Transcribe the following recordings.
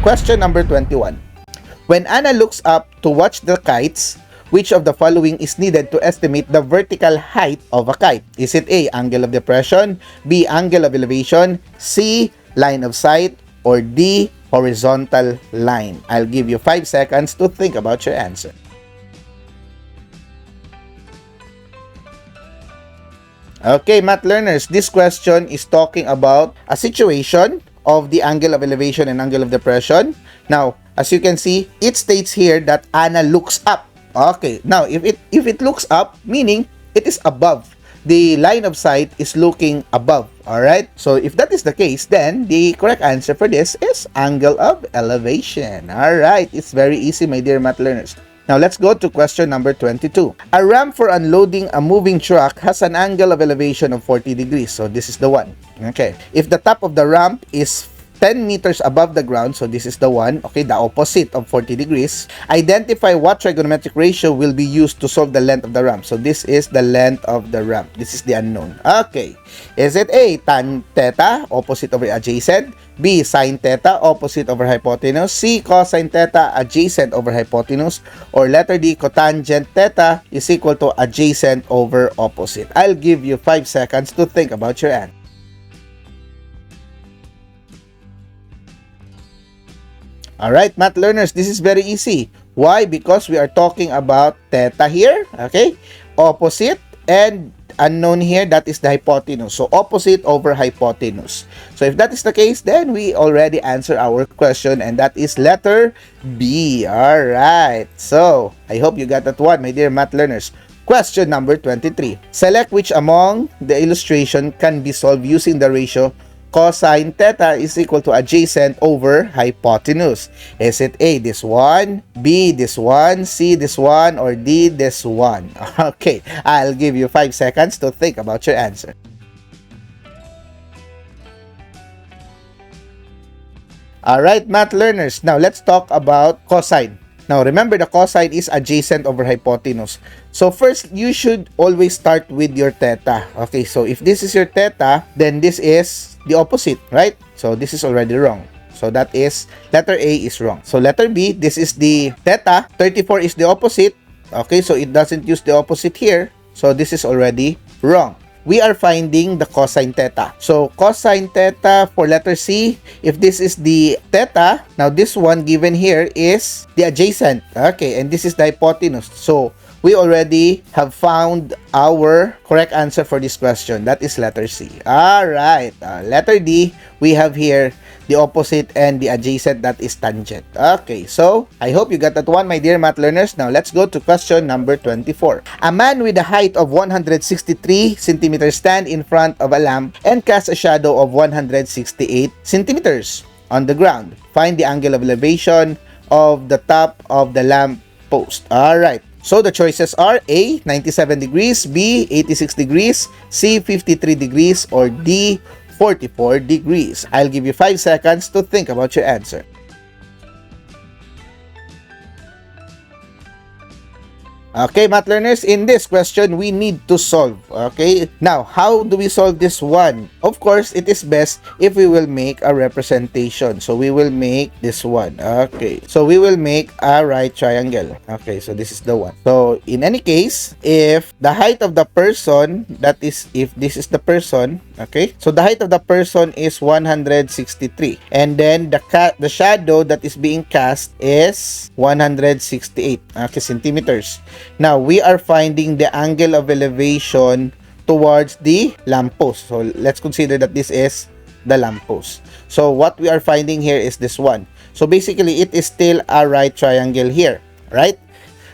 Question number 21. When Anna looks up to watch the kites, which of the following is needed to estimate the vertical height of a kite? Is it A, angle of depression, B, angle of elevation, C, line of sight, or D, horizontal line? I'll give you 5 seconds to think about your answer. Okay, math learners, this question is talking about a situation of the angle of elevation and angle of depression. Now, as you can see, it states here that Anna looks up. Okay, now if it looks up, meaning it is above. The line of sight is looking above. Alright, so if that is the case, then the correct answer for this is angle of elevation. Alright, it's very easy, my dear math learners. Now, let's go to question number 22. A ramp for unloading a moving truck has an angle of elevation of 40 degrees. So, this is the one. Okay. If the top of the ramp is 10 meters above the ground, so this is the one, okay, the opposite of 40 degrees, identify what trigonometric ratio will be used to solve the length of the ramp. So, this is the length of the ramp. This is the unknown. Okay. Is it A, tan theta, opposite over adjacent? B, sine theta, opposite over hypotenuse? C, cosine theta, adjacent over hypotenuse? Or letter D, cotangent theta is equal to adjacent over opposite? I'll give you 5 seconds to think about your answer. Alright, math learners, this is very easy. Why? Because we are talking about theta here, okay? Opposite, and unknown here, that is the hypotenuse. So, opposite over hypotenuse. So, if that is the case, then we already answer our question, and that is letter B. Alright. So, I hope you got that one, my dear math learners. Question number 23. Select which among the illustration can be solved using the ratio cosine theta is equal to adjacent over hypotenuse. Is it A, this one, B, this one, C, this one, or D, this one? Okay, I'll give you 5 seconds to think about your answer. Alright, math learners, now let's talk about cosine. Now, remember, the cosine is adjacent over hypotenuse. So, first, you should always start with your theta. Okay, so if this is your theta, then this is the opposite, right? So, this is already wrong. So, that is, letter A is wrong. So, letter B, this is the theta. 34 is the opposite. Okay, so it doesn't use the opposite here. So, this is already wrong. We are finding the cosine theta. So, cosine theta for letter C, if this is the theta, now this one given here is the adjacent. Okay, and this is the hypotenuse. So, we already have found our correct answer for this question. That is letter C. Alright, letter D, we have here the opposite and the adjacent, that is tangent. Okay, so I hope you got that one, my dear math learners. Now, let's go to question number 24. A man with a height of 163 centimeters stand in front of a lamp and cast a shadow of 168 centimeters on the ground. Find the angle of elevation of the top of the lamp post. Alright. So, the choices are A, 97 degrees, B, 86 degrees, C, 53 degrees, or D, 44 degrees. I'll give you 5 seconds to think about your answer. Okay, math learners, in this question, we need to solve. Okay, now, how do we solve this one? Of course, it is best if we will make a representation. So, we will make this one. Okay, so we will make a right triangle. Okay, so this is the one. So, in any case, if the height of the person, that is, if this is the person, okay, so the height of the person is 163. And then, the shadow that is being cast is 168. Okay, centimeters. Now, we are finding the angle of elevation towards the lamppost. So, let's consider that this is the lamppost. So, what we are finding here is this one. So, basically, it is still a right triangle here, right?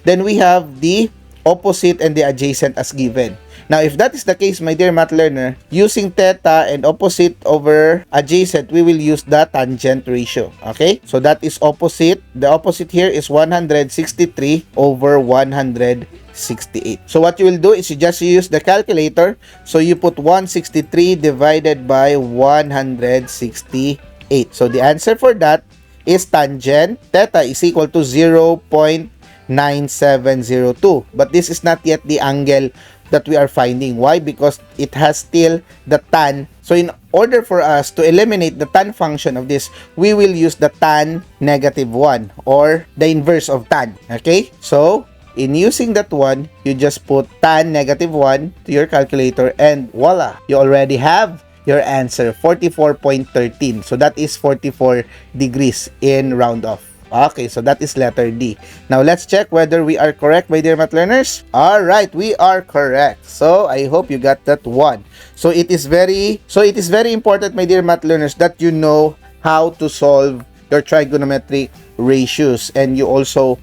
Then, we have the opposite and the adjacent as given. Now, if that is the case, my dear math learner, using theta and opposite over adjacent, we will use the tangent ratio. Okay? So, that is opposite. The opposite here is 163 over 168. So, what you will do is you just use the calculator. So, you put 163 divided by 168. So, the answer for that is tangent theta is equal to 0.9702. But this is not yet the angle that we are finding. Why? Because it has still the tan. So in order for us to eliminate the tan function of this, we will use the tan -1 or the inverse of tan. Okay? So in using that one, you just put tan -1 to your calculator and voila, you already have your answer, 44.13. So that is 44 degrees in round off. Okay, so that is letter D. Now, let's check whether we are correct, my dear math learners. All right, we are correct. So, I hope you got that one. So, it is very important, my dear math learners, that you know how to solve your trigonometric ratios, and you also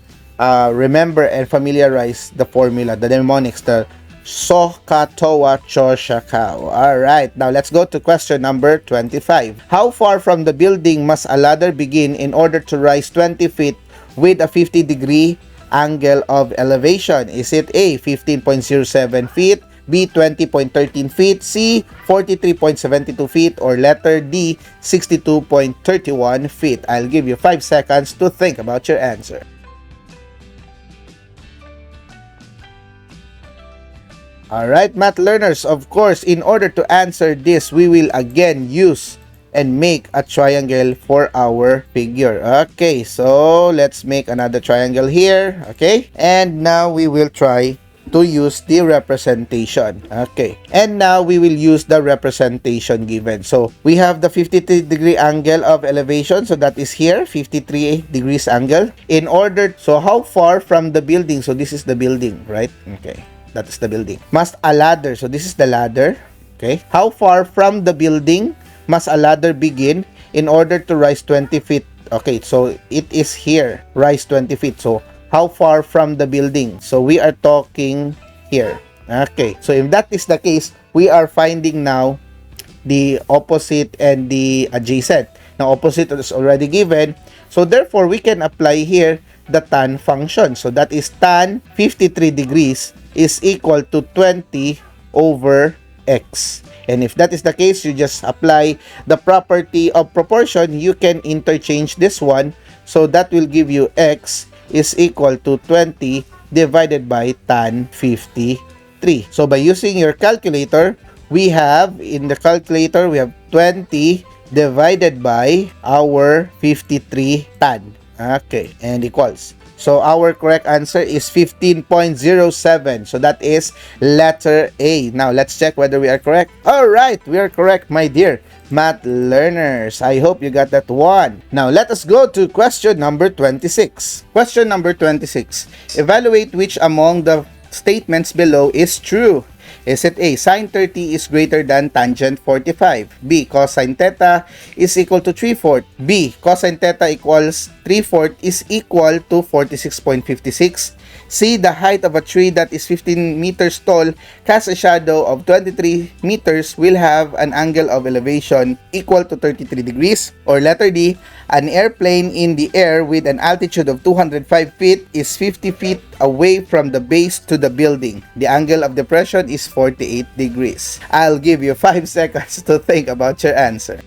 remember and familiarize the formula, the mnemonics, the SOHCAHTOA CHOSHCAHTOA. Alright, now let's go to question number 25. How far from the building must a ladder begin in order to rise 20 feet with a 50-degree angle of elevation? Is it A, 15.07 feet, B, 20.13 feet, C, 43.72 feet, or letter D, 62.31 feet? I'll give you 5 seconds to think about your answer. Alright, math learners, of course, in order to answer this, we will again use and make a triangle for our figure. Okay, so let's make another triangle here. Okay, and now we will try to use the representation. Okay, and now we will use the representation given. So we have the 53-degree angle of elevation, so that is here, 53 degrees angle. In order, so how far from the building? So this is the building, right? Okay, that is the building. Must a ladder, so this is the ladder. Okay, how far from the building must a ladder begin in order to rise 20 feet? Okay, so it is here, rise 20 feet. So how far from the building? So we are talking here. Okay, so if that is the case, we are finding now the opposite and the adjacent. Now opposite is already given, so therefore we can apply here the tan function. So that is tan 53 degrees is equal to 20 over x. And if that is the case, you just apply the property of proportion. You can interchange this one, so that will give you x is equal to 20 divided by tan 53. So by using your calculator, we have in the calculator, we have 20 divided by our 53 tan. Okay, and equals. So our correct answer is 15.07. So that is letter A. Now let's check whether we are correct. All right, we are correct, my dear math learners. I hope you got that one. Now let us go to question number 26. Question number 26. Evaluate which among the statements below is true. Is it A, sine 30 is greater than tangent 45? B, cosine theta is equal to 3/4? B, cosine theta equals 3/4 is equal to 46.56? C, the height of a tree that is 15 meters tall casts a shadow of 23 meters will have an angle of elevation equal to 33 degrees? Or letter D, an airplane in the air with an altitude of 205 feet is 50 feet away from the base to the building. The angle of depression is 48 degrees. I'll give you 5 seconds to think about your answer.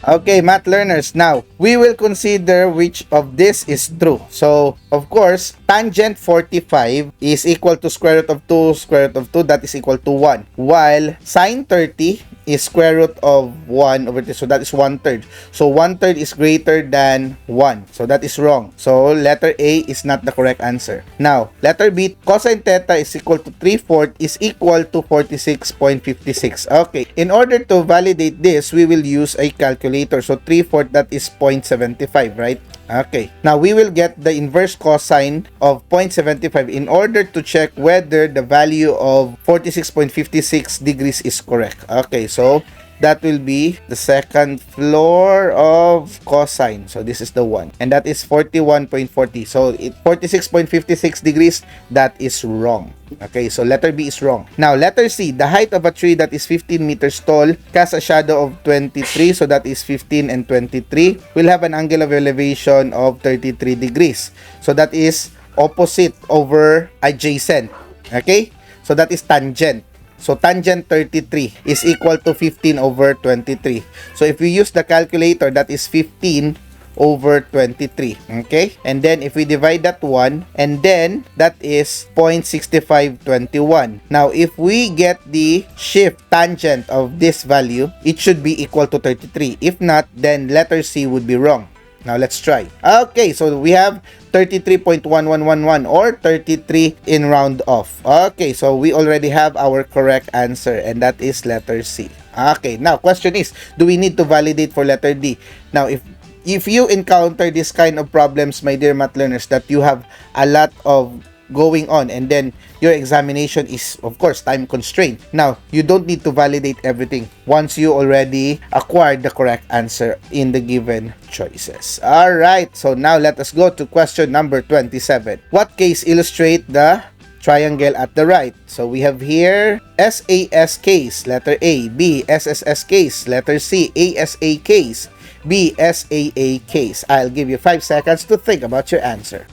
Okay, math learners, now we will consider which of this is true. So, of course, tangent 45 is equal to square root of 2, square root of 2, that is equal to 1. While sine 30 is square root of 1 over 2, so that is 1/3. So, 1/3 is greater than 1. So, that is wrong. So, letter A is not the correct answer. Now, letter B, cosine theta is equal to 3/4 is equal to 46.56. Okay, in order to validate this, we will use a calculator. So 3/4, that is 0.75, right? Okay, now we will get the inverse cosine of 0.75 in order to check whether the value of 46.56 degrees is correct. Okay, so that will be the second floor of cosine. So this is the one, and that is 41.40. So 46.56 degrees, that is wrong. Okay, so letter B is wrong. Now, letter C, the height of a tree that is 15 meters tall casts a shadow of 23, so that is 15 and 23, will have an angle of elevation of 33 degrees. So that is opposite over adjacent. Okay, so that is tangent. So tangent 33 is equal to 15 over 23. So if we use the calculator, that is 15 over 23. Okay? And then if we divide that 1, and then that is 0.6521. Now, if we get the shift tangent of this value, it should be equal to 33. If not, then letter C would be wrong. Now, let's try. Okay, so we have 33.1111 or 33 in round off. Okay, so we already have our correct answer, and that is letter C. Okay, now question is, do we need to validate for letter D? Now, if you encounter this kind of problems, my dear math learners, that you have a lot of going on and then your examination is of course time constrained. Now, you don't need to validate everything once you already acquired the correct answer in the given choices. Alright, so now let us go to question number 27. What case illustrate the triangle at the right? So we have here SAS case, letter A. B, SSS case, letter C. ASA case, B, SAA case. I'll give you 5 seconds to think about your answer.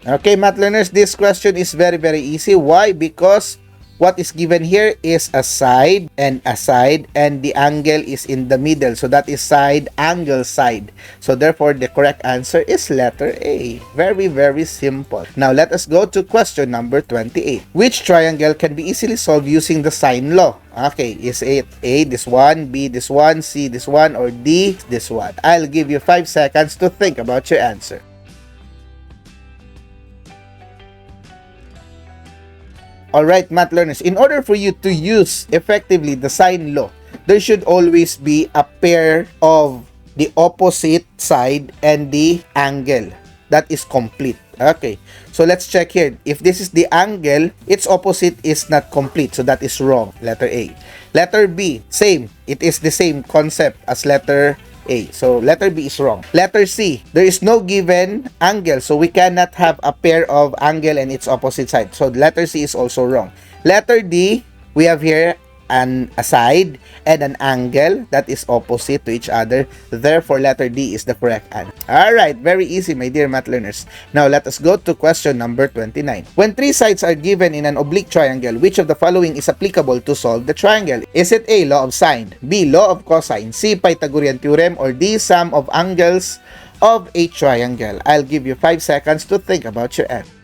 Okay, math learners, this question is very, very easy. Why? Because what is given here is a side, and the angle is in the middle. So that is side, angle, side. So therefore, the correct answer is letter A. Very, very simple. Now, let us go to question number 28. Which triangle can be easily solved using the sine law? Okay, is it A, this one, B, this one, C, this one, or D, this one? I'll give you 5 seconds to think about your answer. Alright, math learners, in order for you to use effectively the sine law, there should always be a pair of the opposite side and the angle that is complete. Okay, so let's check here. If this is the angle, its opposite is not complete, so that is wrong, letter A. Letter B, same. It is the same concept as letter A. So letter B is wrong. Letter C, there is no given angle, so we cannot have a pair of angle and its opposite side. So letter C is also wrong. Letter D, we have here a side and an angle that is opposite to each other. Therefore, letter D is the correct answer. Alright, very easy, my dear math learners. Now, let us go to question number 29. When 3 sides are given in an oblique triangle, which of the following is applicable to solve the triangle? Is it A, law of sine, B, law of cosine, C, Pythagorean theorem, or D, sum of angles of a triangle? I'll give you 5 seconds to think about your answer.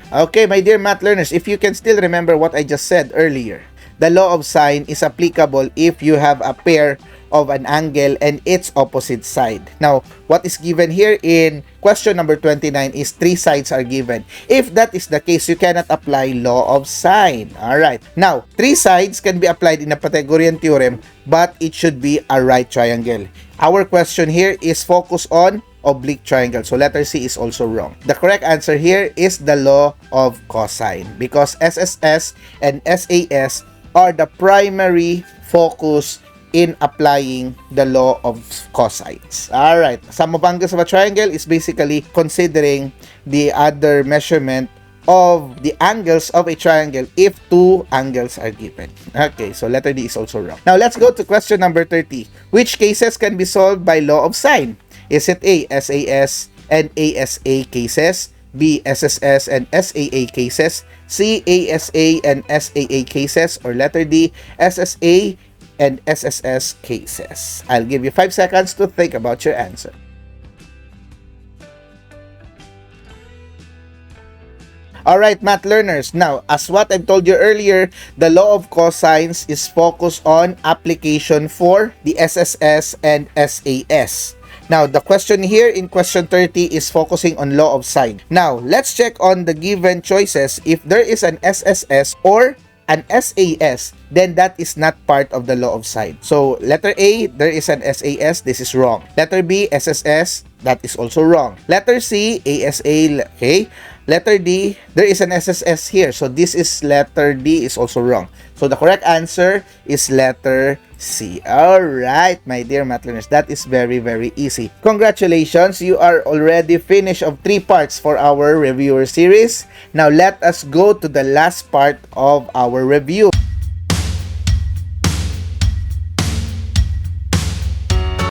Okay, my dear math learners, if you can still remember what I just said earlier, the law of sine is applicable if you have a pair of an angle and its opposite side. Now, what is given here in question number 29 is 3 sides are given. If that is the case, you cannot apply law of sine. Alright. Now, 3 sides can be applied in a Pythagorean theorem, but it should be a right triangle. Our question here is focused on oblique triangle. So letter C is also wrong. The correct answer here is the law of cosine, because SSS and SAS are the primary focus in applying the law of cosines. Alright, sum of angles of a triangle is basically considering the other measurement of the angles of a triangle if 2 angles are given. Okay, so letter D is also wrong. Now let's go to question number 30. Which cases can be solved by law of sine? Is it A, SAS and ASA cases, B, SSS and SAA cases, C, ASA and SAA cases, or letter D, SSA and SSS cases? I'll give you 5 seconds to think about your answer. Alright, math learners, now, as what I've told you earlier, the law of cosines is focused on application for the SSS and SAS. Now, the question here in question 30 is focusing on law of sine. Now, let's check on the given choices. If there is an SSS or an SAS, then that is not part of the law of sine. So, letter A, there is an SAS. This is wrong. Letter B, SSS. That is also wrong. Letter C, ASA. Okay. Letter D, there is an SSS here. So, this is letter D is also wrong. So, the correct answer is letter C. Alright, my dear math learners, that is very, very easy. Congratulations, you are already finished of 3 parts for our reviewer series. Now, let us go to the last part of our review.